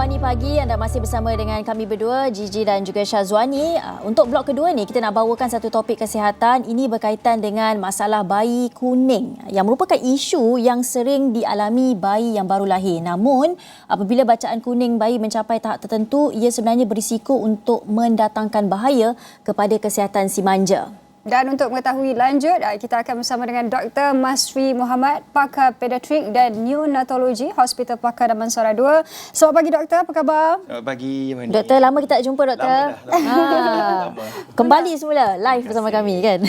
Syazwani Pagi, anda masih bersama dengan kami berdua, Gigi dan juga Syazwani. Untuk blok kedua ni, kita nak bawakan satu topik kesihatan. Ini berkaitan dengan masalah bayi kuning yang merupakan isu yang sering dialami bayi yang baru lahir. Namun, apabila bacaan kuning bayi mencapai tahap tertentu, ia sebenarnya berisiko untuk mendatangkan bahaya kepada kesihatan si manja. Dan untuk mengetahui lanjut, kita akan bersama dengan Dr. Masri Muhammad, pakar pediatrik dan neonatologi Hospital Pakar Damansara 2. Selamat pagi doktor, apa khabar? Selamat pagi Wani. Doktor, lama kita tak jumpa doktor. Lama. Kembali semula live bersama kami kan.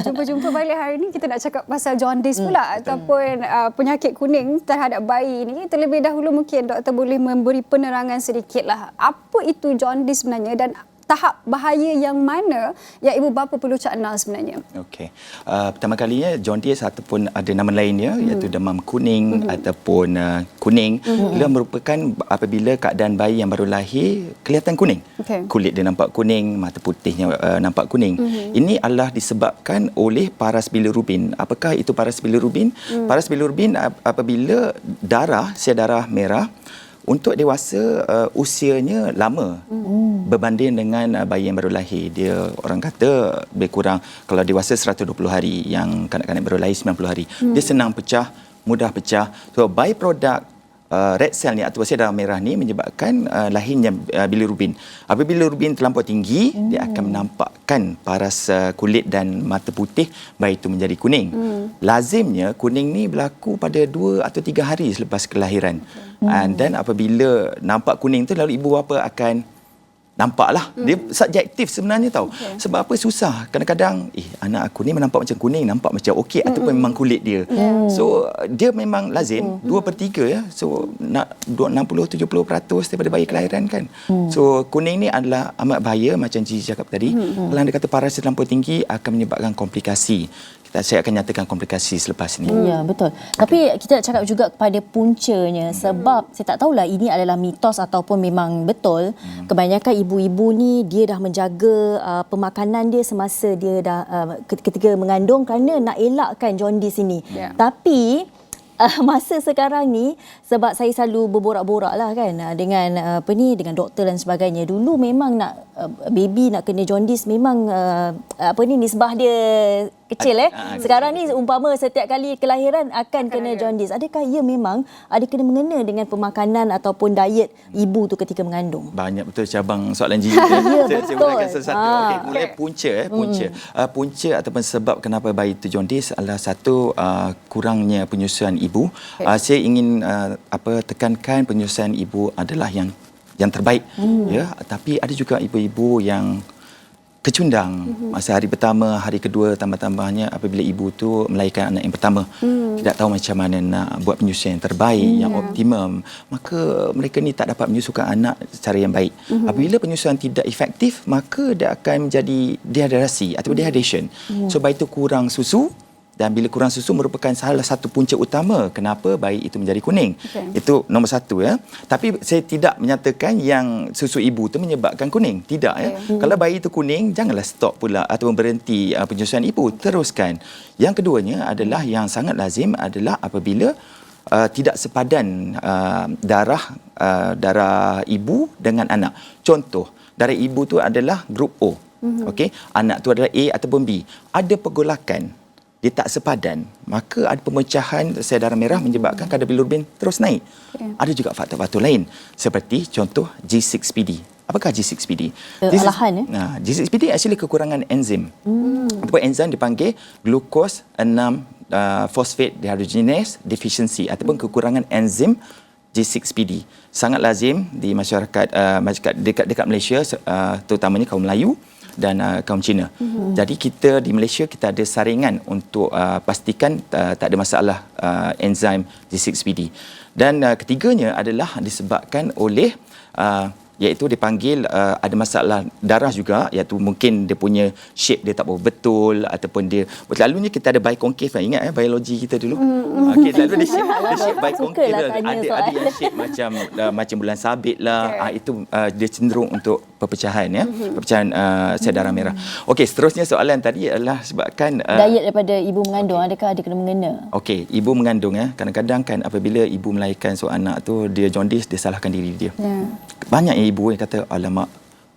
Jumpa-jumpa balik hari ini, kita nak cakap pasal jaundice pula ataupun penyakit kuning terhadap bayi ini. Terlebih dahulu mungkin doktor boleh memberi penerangan sedikitlah. Apa itu jaundice sebenarnya dan tahap bahaya yang mana yang ibu bapa perlu kenal sebenarnya? Okey. Pertama kalinya jaundice ataupun ada nama lainnya iaitu demam kuning ataupun kuning. Ia merupakan apabila keadaan bayi yang baru lahir kelihatan kuning. Kulit dia nampak kuning, mata putihnya nampak kuning. Ini adalah disebabkan oleh paras bilirubin. Apakah itu paras bilirubin? Paras bilirubin apabila sel darah merah untuk dewasa usianya lama berbanding dengan bayi yang baru lahir. Dia orang kata lebih kurang kalau dewasa 120 hari, yang kanak-kanak baru lahir 90 hari. Dia senang pecah, mudah pecah. So byproduct red cell ni atau sel darah merah ni menyebabkan lahirnya bilirubin. Apabila bilirubin terlampau tinggi, dia akan menampakkan paras kulit dan mata putih bayi itu menjadi kuning. Lazimnya kuning ni berlaku pada 2 atau 3 hari selepas kelahiran. Dan apabila nampak kuning tu, lalu ibu bapa akan nampaklah. Dia subjektif sebenarnya tahu. Sebab apa susah. Kadang-kadang anak aku ni nampak macam kuning, nampak macam okey ataupun memang kulit dia. So dia memang lazim 2/3 ya. So nak 60-70% daripada bayi kelahiran kan. So kuning ni adalah amat bahaya macam Gigi cakap tadi. Kalau anda kata paras terlampau tinggi akan menyebabkan komplikasi. Saya akan nyatakan komplikasi selepas ini. Ya, betul. Tapi kita nak cakap juga kepada puncanya sebab saya tak tahulah ini adalah mitos ataupun memang betul. Kebanyakan ibu-ibu ni dia dah menjaga pemakanan dia semasa dia dah ketika mengandung kerana nak elakkan jaundice ini. Tapi masa sekarang ni, sebab saya selalu berborak-borak lah kan dengan dengan doktor dan sebagainya. Dulu memang nak baby nak kena jaundice memang nisbah dia kecil Sekarang ni umpama setiap kali kelahiran akan kena jaundice. Adakah ia memang ada kena mengena dengan pemakanan ataupun diet ibu tu ketika mengandung? Banyak betul cabang soalan Gigi. Saya uraikan satu-satu. Okey, mulai punca punca ataupun sebab kenapa bayi itu jaundice adalah satu kurangnya penyusuan ibu. Saya ingin tekankan penyusuan ibu adalah yang terbaik ya, tapi ada juga ibu-ibu yang kecundang masa hari pertama, hari kedua, tambah-tambahnya apabila ibu tu melahirkan anak yang pertama, tidak tahu macam mana nak buat penyusuan yang terbaik, yang optimum, maka mereka ni tak dapat menyusukan anak secara yang baik. Apabila penyusuan tidak efektif, maka dia akan menjadi dehidrasi atau dehydration. So bayi itu kurang susu. Dan bila kurang susu merupakan salah satu punca utama kenapa bayi itu menjadi kuning. Itu nombor satu ya. Tapi saya tidak menyatakan yang susu ibu itu menyebabkan kuning. Tidak ya. Kalau bayi itu kuning, janganlah stop pula atau berhenti penyusuan ibu. Teruskan. Yang keduanya adalah yang sangat lazim adalah apabila tidak sepadan darah ibu dengan anak. Contoh, darah ibu tu adalah grup O. Okey, anak tu adalah A ataupun B. Ada pergolakan, dia tak sepadan, maka ada pemecahan sel darah merah menyebabkan kadar bilirubin terus naik. Ada juga faktor-faktor lain seperti contoh G6PD. Apakah G6PD? G6PD actually kekurangan enzim. Ataupun enzim dipanggil glucose 6 phosphate dehydrogenase deficiency ataupun kekurangan enzim G6PD. Sangat lazim di masyarakat dekat Malaysia, terutamanya kaum Melayu dan kaum Cina. Jadi kita di Malaysia kita ada saringan untuk pastikan tak ada masalah enzim G6PD. Dan ketiganya adalah disebabkan oleh iaitu dipanggil ada masalah darah juga, iaitu mungkin dia punya shape dia tak betul ataupun dia selalunya kita ada bayi concave, ingat biologi kita dulu. Okey, selalu dia shape bayi concave, ada yang shape macam bulan sabit lah. Itu dia cenderung untuk perpecahan perpecahan sel darah merah. Okey, seterusnya soalan tadi adalah sebabkan diet daripada ibu mengandung, adakah ada kena mengena? Okey, ibu mengandung kadang-kadang kan apabila ibu melahirkan seorang anak tu dia jaundice, dia salahkan diri dia. Banyak ibu yang kata, alamak,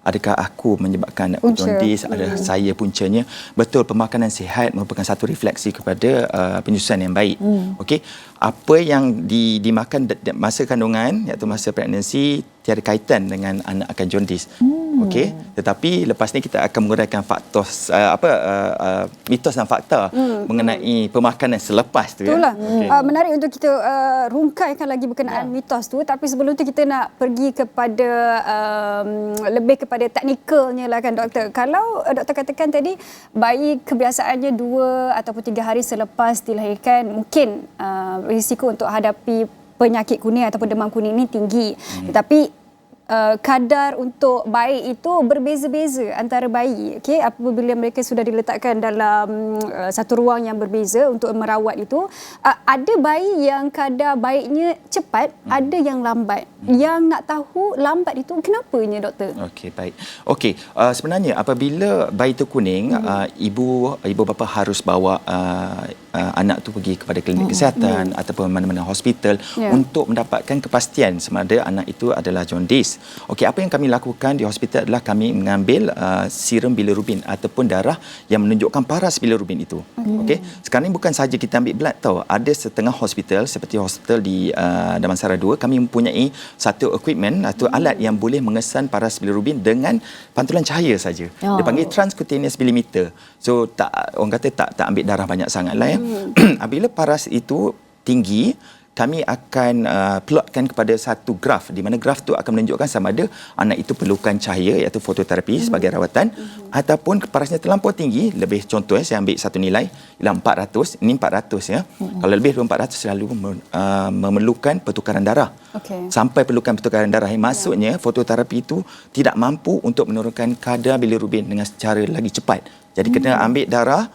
adakah aku menyebabkan jaundice, adakah saya puncanya? Betul, pemakanan sihat merupakan satu refleksi kepada penyusunan yang baik. Okey, apa yang dimakan masa kandungan iaitu masa pregnancy tiada kaitan dengan anak akan jaundice. Okey, tetapi lepas ni kita akan menguraikan faktor mitos dan fakta mengenai pemakanan selepas tu. Itulah. Menarik untuk kita rungkaikan lagi berkenaan mitos tu, tapi sebelum tu kita nak pergi kepada lebih kepada teknikalnya lah kan doktor. Kalau doktor katakan tadi bayi kebiasaannya 2 ataupun 3 hari selepas dilahirkan mungkin risiko untuk hadapi penyakit kuning ataupun demam kuning ini tinggi. Tetapi kadar untuk bayi itu berbeza-beza antara bayi. Okey, apabila mereka sudah diletakkan dalam satu ruang yang berbeza untuk merawat itu, ada bayi yang kadar baiknya cepat, ada yang lambat. Yang nak tahu lambat itu kenapanya doktor? Okey, baik. Okey, sebenarnya apabila bayi itu kuning, ibu bapa harus bawa anak tu pergi kepada klinik kesihatan ataupun mana-mana hospital untuk mendapatkan kepastian sama ada anak itu adalah jaundice. Okey, apa yang kami lakukan di hospital adalah kami mengambil serum bilirubin ataupun darah yang menunjukkan paras bilirubin itu. Okey, sekarang ni bukan saja kita ambil blood tau. Ada setengah hospital seperti hospital di Damansara 2, kami mempunyai satu equipment atau alat yang boleh mengesan paras bilirubin dengan pantulan cahaya saja. Dia panggil transcutaneous bilimeter. So orang kata tak ambil darah banyak sangat lah Apabila paras itu tinggi, kami akan plotkan kepada satu graf di mana graf tu akan menunjukkan sama ada anak itu perlukan cahaya iaitu fototerapi sebagai rawatan ataupun parasnya terlampau tinggi, lebih contoh saya ambil satu nilai ialah 400, ini 400 Kalau lebih dari 400 selalu memerlukan pertukaran darah. Sampai perlukan pertukaran darah. Maksudnya fototerapi itu tidak mampu untuk menurunkan kadar bilirubin dengan secara lagi cepat. Jadi kena ambil darah,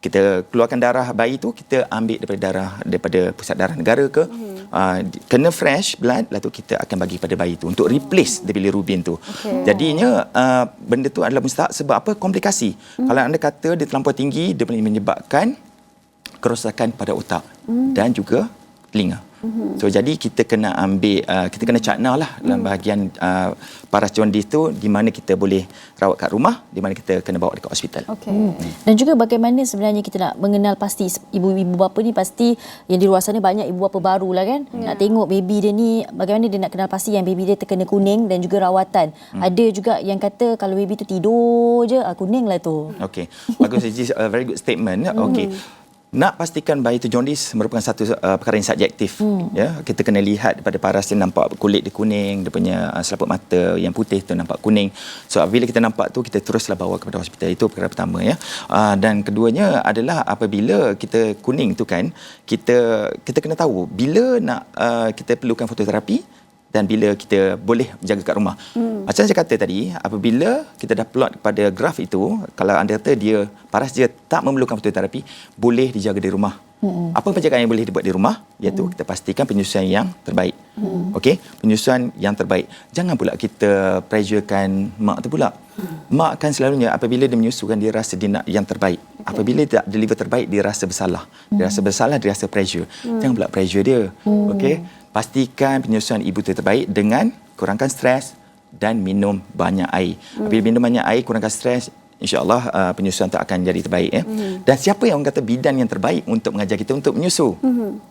kita keluarkan darah bayi tu, kita ambil daripada pusat darah negara ke, kena fresh blood, lalu kita akan bagi pada bayi tu untuk replace the bilirubin tu. Jadinya benda tu adalah mustahak sebab apa? Komplikasi. Kalau anda kata dia terlampau tinggi, dia boleh menyebabkan kerosakan pada otak dan juga telinga. So jadi kita kena ambil, kita kena cakna lah dalam bahagian paras jaundice tu di mana kita boleh rawat kat rumah, di mana kita kena bawa dekat hospital. Dan juga bagaimana sebenarnya kita nak mengenal pasti ibu-ibu bapa ni, pasti yang di luar sana banyak ibu bapa baru lah kan. Nak tengok baby dia ni bagaimana dia nak kenal pasti yang baby dia terkena kuning dan juga rawatan. Ada juga yang kata kalau baby tu tidur je kuning lah tu. Okey, bagus, it's a very good statement. Okey. Nak pastikan bayi itu jaundice merupakan satu perkara yang subjektif. Kita kena lihat daripada paras dia, nampak kulit dia kuning, dia punya selaput mata yang putih tu nampak kuning. So bila kita nampak tu, kita teruslah bawa kepada hospital. Itu perkara pertama dan keduanya adalah apabila kita kuning tu kan, kita kena tahu bila nak kita perlukan fototerapi dan bila kita boleh jaga kat rumah. Macam saya kata tadi, apabila kita dah plot kepada graf itu, kalau anda kata dia paras dia tak memerlukan fototerapi, boleh dijaga di rumah. Apa penjagaan yang boleh dibuat di rumah? Iaitu kita pastikan penyusuan yang terbaik. Okey, penyusuan yang terbaik. Jangan pula kita pressurekan mak tu pula. Mak kan selalunya apabila dia menyusukan, dia rasa dia nak yang terbaik. Apabila tak deliver terbaik, dia rasa bersalah. Dia rasa bersalah, dia rasa pressure. Jangan pula pressure dia. Okey, pastikan penyusuan ibu tu terbaik dengan kurangkan stres dan minum banyak air. Apabila minum banyak air, kurangkan stres, insya-Allah penyusuan tu akan jadi terbaik Dan siapa yang orang kata bidan yang terbaik untuk mengajar kita untuk menyusu?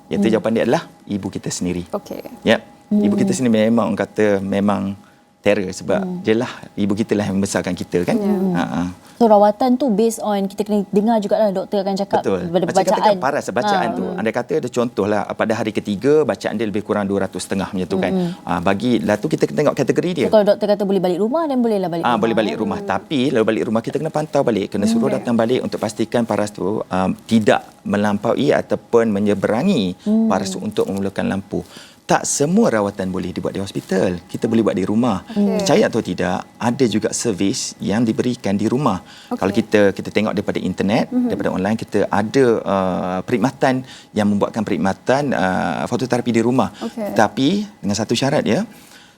Iaitu jawapan dia adalah ibu kita sendiri. Ibu kita sendiri memang orang kata memang terror sebab jelah ibu kita lah yang membesarkan kita kan. So rawatan tu based on kita kena dengar jugalah doktor akan cakap daripada bacaan. Macam katakan paras bacaan tu. Anda kata ada contohlah pada hari ketiga bacaan dia lebih kurang 200.5 macam tu kan. Bagilah tu kita kena tengok kategori dia. So, kalau doktor kata boleh balik rumah dan bolehlah balik rumah. Boleh balik rumah, tapi lalu balik rumah kita kena pantau balik, kena suruh datang balik untuk pastikan paras tu tidak melampaui ataupun menyeberangi paras tu untuk memerlukan lampu. tak semua rawatan boleh dibuat di hospital. Kita boleh buat di rumah. Percaya atau tidak, ada juga servis yang diberikan di rumah. Kalau kita tengok daripada internet, daripada online, kita ada perkhidmatan yang membuatkan perkhidmatan fototerapi di rumah. Tapi dengan satu syarat ya,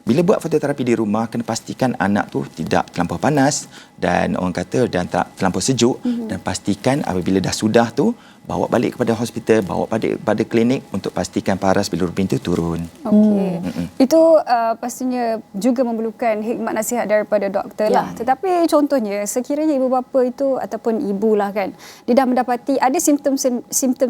bila buat fototerapi di rumah, kena pastikan anak tu tidak terlampau panas dan orang kata dan tak terlampau sejuk, dan pastikan apabila dah sudah tu, bawa balik kepada hospital, bawa pada klinik untuk pastikan paras bilirubin itu turun. Itu pastinya juga memerlukan hikmat nasihat daripada doktor lah. Tetapi contohnya, sekiranya ibu bapa itu ataupun ibu lah kan, dia dah mendapati ada simptom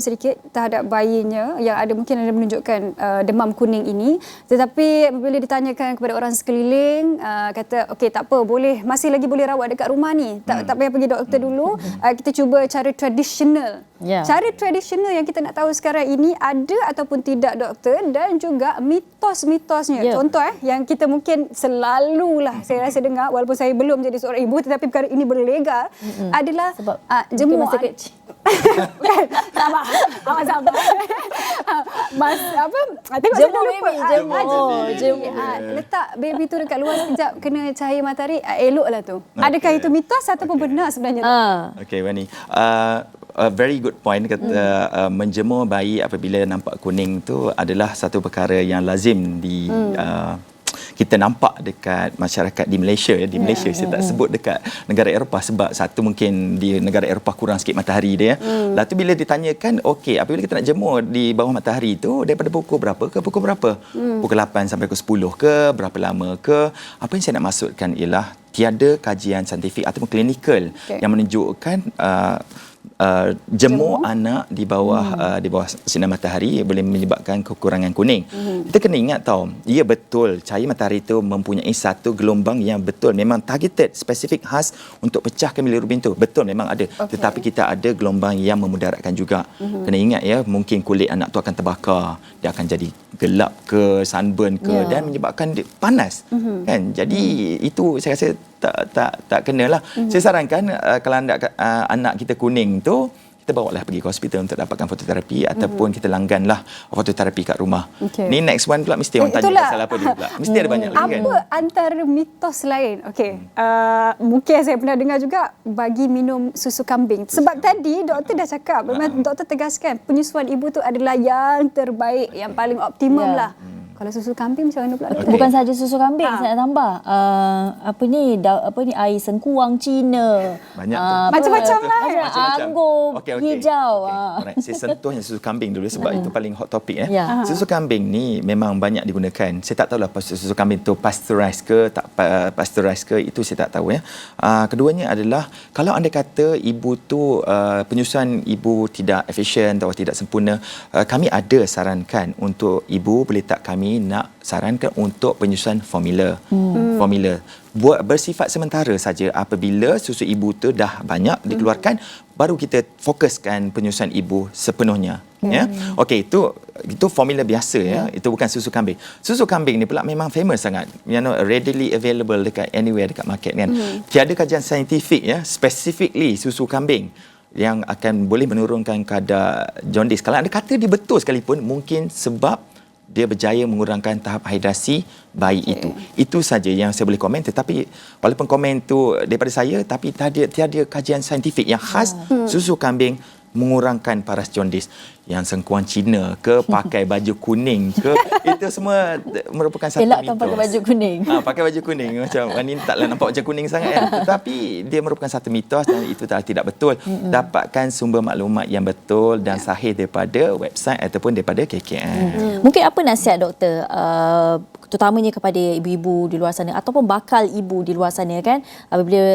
sedikit terhadap bayinya yang mungkin ada menunjukkan demam kuning ini, tetapi apabila ditanyakan kepada orang sekeliling, kata okey tak apa, masih lagi boleh rawat dekat rumah ni, tak payah pergi doktor dulu, kita cuba cara tradisional. Cara tradisional yang kita nak tahu sekarang ini ada ataupun tidak doktor, dan juga mitos-mitosnya. Contoh yang kita mungkin selalulah saya rasa dengar, walaupun saya belum jadi seorang ibu, tetapi perkara ini berlegar, adalah jemur masa kecil. Bukan, sabar. Tengok jemur saya lupa. baby, jemur. Letak baby tu dekat luar sekejap, kena cahaya matahari, eloklah tu. Adakah itu mitos ataupun benar sebenarnya? Okey, Wani. A very good point, kata menjemur bayi apabila nampak kuning tu adalah satu perkara yang lazim kita nampak dekat masyarakat di Malaysia. Di Malaysia saya tak sebut dekat negara Eropah sebab satu mungkin di negara Eropah kurang sikit matahari dia. Lepas tu bila ditanyakan, okey, apabila kita nak jemur di bawah matahari tu daripada pukul berapa ke pukul berapa? Pukul 8 sampai pukul 10 ke? Berapa lama ke? Apa yang saya nak maksudkan ialah tiada kajian saintifik ataupun klinikal yang menunjukkan jemur anak di bawah sinar matahari boleh menyebabkan kekurangan kuning. Kita kena ingat tahu, ya betul, cahaya matahari itu mempunyai satu gelombang yang betul memang targeted, spesifik, khas untuk pecahkan bilirubin itu. Betul memang ada. Tetapi kita ada gelombang yang memudaratkan juga. Kena ingat ya, mungkin kulit anak tu akan terbakar, dia akan jadi gelap ke, sunburn ke, dan menyebabkan dia panas. Kan? Jadi itu saya rasa tak kenalah. Saya sarankan kalau anak kita kuning tu, kita bawalah pergi ke hospital untuk dapatkan fototerapi, ataupun kita langganlah fototerapi kat rumah. Ni next one pula mesti orang tanya pasal apa dia pula. Mesti ada banyak lagi kan. Apa antara mitos lain? Mungkin saya pernah dengar juga bagi minum susu kambing. Sebab tadi doktor dah cakap, memang doktor tegaskan penyusuan ibu tu adalah yang terbaik, yang paling optimum lah. Kalau susu kambing macam mana pula? Bukan saja susu kambing, saya nak tambah. Air sengkuang Cina. Banyak macam-macam lah. Anggur hijau. Saya sentuh yang susu kambing dulu sebab itu paling hot topic. Susu kambing ni memang banyak digunakan. Saya tak tahulah susu kambing tu pasteurized ke tak pasteurized ke, itu saya tak tahu ya. Keduanya adalah kalau anda kata ibu tu penyusuan ibu tidak efisien atau tidak sempurna, kami ada sarankan untuk ibu boleh tak kami nak sarankan untuk penyusuan formula. Formula buat bersifat sementara saja. Apabila susu ibu tu dah banyak dikeluarkan, baru kita fokuskan penyusuan ibu sepenuhnya. Ya. Okey, itu formula biasa ya. Itu bukan susu kambing. Susu kambing ni pula memang famous sangat. Readily available dekat anywhere dekat market kan. Tiada kajian saintifik ya, specifically susu kambing yang akan boleh menurunkan kadar jaundice. Kalau anda kata dia betul sekalipun, mungkin sebab dia berjaya mengurangkan tahap hidrasi bayi itu. Itu saja yang saya boleh komen. Tetapi walaupun komen tu daripada saya, tapi tiada kajian saintifik yang khas susu kambing mengurangkan paras jaundice. Yang sengkuang Cina ke, pakai baju kuning ke, itu semua merupakan satu mitos. Elakkan pakai baju kuning. Pakai baju kuning macam ni taklah nampak macam kuning sangat kan. Tetapi dia merupakan satu mitos dan itu tidak betul. Dapatkan sumber maklumat yang betul dan sahih daripada website ataupun daripada KKM. Mungkin apa nasihat doktor terutamanya kepada ibu-ibu di luar sana ataupun bakal ibu di luar sana kan, apabila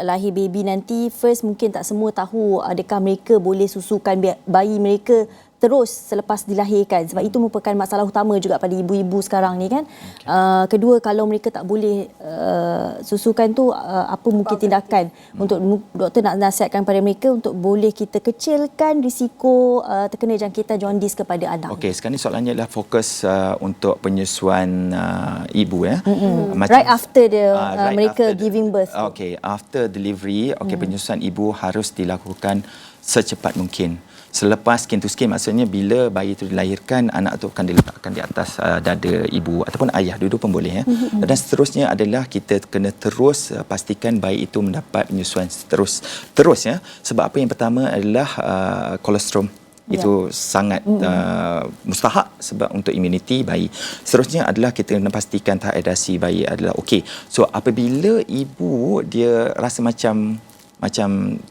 lahir baby nanti, first mungkin tak semua tahu adakah mereka boleh susukan bayi mereka terus selepas dilahirkan, sebab itu merupakan masalah utama juga pada ibu-ibu sekarang ni kan. Kedua, kalau mereka tak boleh susukan tu, apa mungkin tindakan untuk doktor nak nasihatkan pada mereka untuk boleh kita kecilkan risiko terkena jangkitan jaundice kepada anak. Okey, sekarang ni soalannya adalah fokus untuk penyusuan ibu ya. Right after mereka giving birth. Okey, after delivery, penyusuan ibu harus dilakukan secepat mungkin. Selepas skin to skin, maksudnya bila bayi itu dilahirkan, anak itu akan diletakkan di atas dada ibu ataupun ayah, dua-dua pun boleh. Dan seterusnya adalah kita kena terus pastikan bayi itu mendapat penyusuan terus ya. Sebab apa, yang pertama adalah kolostrum. Itu sangat mustahak sebab untuk imuniti bayi. Seterusnya adalah kita kena pastikan tahap adaptasi bayi adalah okey. So apabila ibu dia rasa macam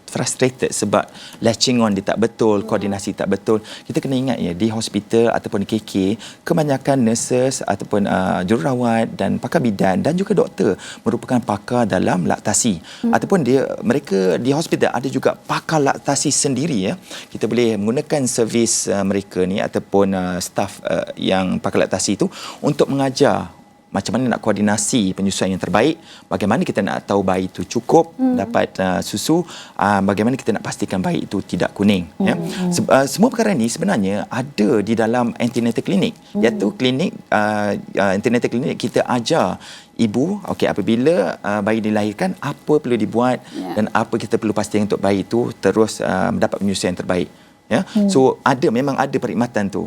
frustrated sebab latching on dia tak betul, koordinasi tak betul, kita kena ingat ya, di hospital ataupun di KK, kebanyakan nurses ataupun jururawat dan pakar bidan dan juga doktor merupakan pakar dalam laktasi. Ataupun mereka di hospital ada juga pakar laktasi sendiri ya. Kita boleh menggunakan servis mereka ni ataupun staf yang pakar laktasi itu untuk mengajar macam mana nak koordinasi penyusuan yang terbaik, bagaimana kita nak tahu bayi itu cukup dapat susu, bagaimana kita nak pastikan bayi itu tidak kuning. Ya. Semua perkara ini sebenarnya ada di dalam antenatal clinic, iaitu klinik antenatal clinic. Kita ajar ibu, okey, apabila bayi dilahirkan, apa perlu dibuat dan apa kita perlu pastikan untuk bayi itu terus mendapat penyusuan yang terbaik. Ya, so memang ada perkhidmatan tu.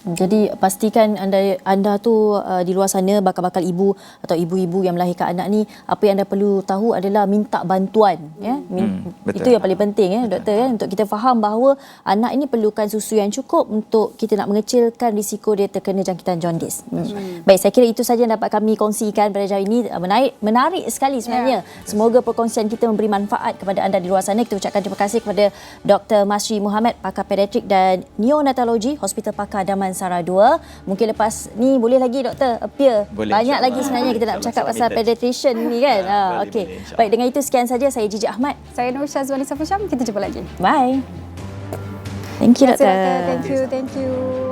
Jadi pastikan anda tu di luar sana, bakal-bakal ibu atau ibu-ibu yang melahirkan anak ni, apa yang anda perlu tahu adalah minta bantuan. Ya, itu yang paling penting ya, doktor ya, untuk kita faham bahawa anak ini perlukan susu yang cukup untuk kita nak mengecilkan risiko dia terkena jangkitan jaundice. Baik, saya kira itu saja yang dapat kami kongsikan pada jam ini. Menarik sekali sebenarnya. Semoga perkongsian kita memberi manfaat kepada anda di luar sana. Kita ucapkan terima kasih kepada Dr. Masri Muhammad, pakar pediatrik dan neonatologi Hospital Pakar Damansara 2. Mungkin lepas ni boleh lagi doktor appear. Boleh, banyak lagi sebenarnya kita nak bercakap pasal pediatrician ni kan. Okey. Baik, dengan itu sekian saja, saya Jiji Ahmad. Saya Nur Syazwani Safisham. Kita jumpa lagi. Bye. Thank you doktor. Thank you.